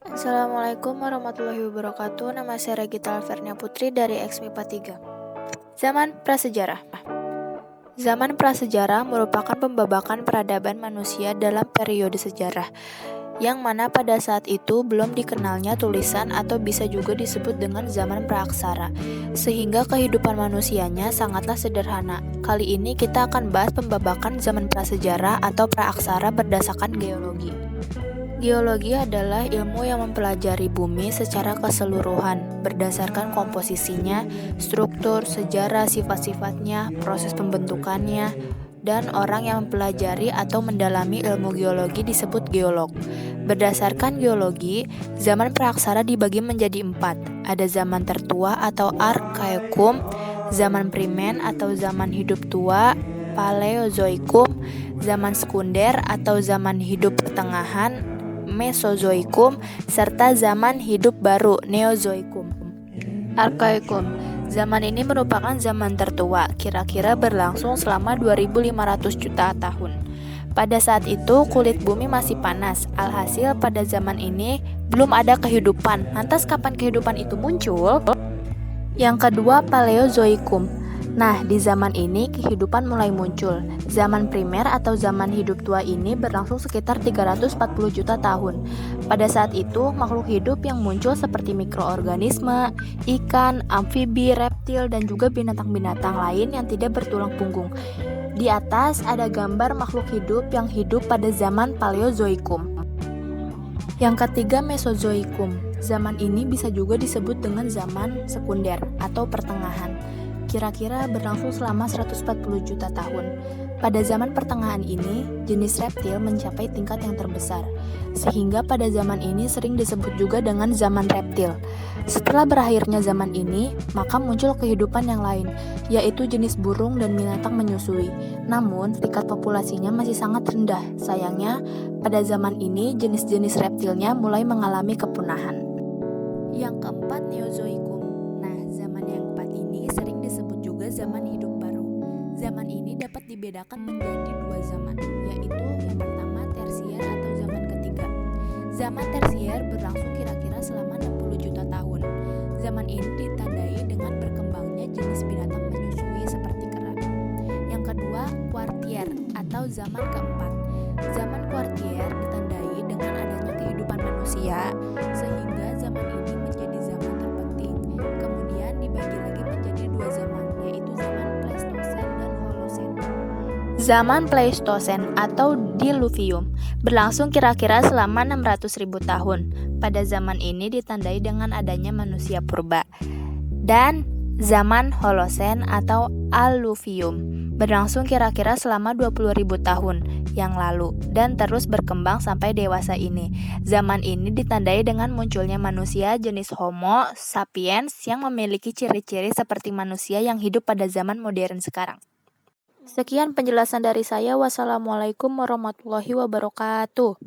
Assalamualaikum warahmatullahi wabarakatuh. Nama saya Regita Alvernia Putri dari XMIPA 3. Zaman prasejarah. Zaman prasejarah merupakan pembabakan peradaban manusia dalam periode sejarah, yang mana pada saat itu belum dikenalnya tulisan atau bisa juga disebut dengan zaman praaksara, sehingga kehidupan manusianya sangatlah sederhana. Kali ini kita akan bahas pembabakan zaman prasejarah atau praaksara berdasarkan geologi. Geologi adalah ilmu yang mempelajari bumi secara keseluruhan, berdasarkan komposisinya, struktur, sejarah, sifat-sifatnya, proses pembentukannya, dan orang yang mempelajari atau mendalami ilmu geologi disebut geolog. Berdasarkan geologi, zaman praaksara dibagi menjadi 4. Ada zaman tertua atau Archaikum, zaman primen atau zaman hidup tua, Paleozoikum, zaman sekunder atau zaman hidup pertengahan, Mesozoikum, serta zaman hidup baru, Neozoikum. Archaikum. Zaman ini merupakan zaman tertua, kira-kira berlangsung selama 2500 juta tahun. Pada saat itu, kulit bumi masih panas. Alhasil, pada zaman ini belum ada kehidupan. Lantas kapan kehidupan itu muncul? Yang kedua, Paleozoikum. Nah, di zaman ini kehidupan mulai muncul. Zaman primer atau zaman hidup tua ini berlangsung sekitar 340 juta tahun. Pada saat itu, makhluk hidup yang muncul seperti mikroorganisme, ikan, amfibi, reptil, dan juga binatang-binatang lain yang tidak bertulang punggung. Di atas ada gambar makhluk hidup yang hidup pada zaman Paleozoikum. Yang ketiga, Mesozoikum. Zaman ini bisa juga disebut dengan zaman sekunder atau pertengahan. Kira-kira berlangsung selama 140 juta tahun. Pada zaman pertengahan ini, jenis reptil mencapai tingkat yang terbesar, sehingga pada zaman ini sering disebut juga dengan zaman reptil. Setelah berakhirnya zaman ini, maka muncul kehidupan yang lain, yaitu jenis burung dan binatang menyusui. Namun, tingkat populasinya masih sangat rendah. Sayangnya, pada zaman ini jenis-jenis reptilnya mulai mengalami kepunahan. Yang keempat, Neozoikum. Nah, zaman yang keempat ini sering disebut juga zaman hidup baru. Zaman ini dapat dibedakan menjadi dua zaman, yaitu yang pertama tersier atau zaman ketiga. Zaman tersier berlangsung kira-kira selama 60 juta tahun. Zaman ini ditandai dengan berkembangnya jenis binatang menyusui seperti kera. Yang kedua, kuartier atau zaman keempat. Zaman kuartier ditandai dengan adanya kehidupan manusia, sehingga zaman ini menjadi zaman terpenting. Kemudian dibagi lagi menjadi dua zaman, yaitu zaman Pleistosen dan Holosen. Zaman Pleistosen atau Diluvium berlangsung kira-kira selama 600.000 tahun. Pada zaman ini ditandai dengan adanya manusia purba. Dan zaman Holosen atau Alluvium berlangsung kira-kira selama 20.000 tahun yang lalu dan terus berkembang sampai dewasa ini. Zaman ini ditandai dengan munculnya manusia jenis Homo sapiens yang memiliki ciri-ciri seperti manusia yang hidup pada zaman modern sekarang. Sekian penjelasan dari saya. Wassalamualaikum warahmatullahi wabarakatuh.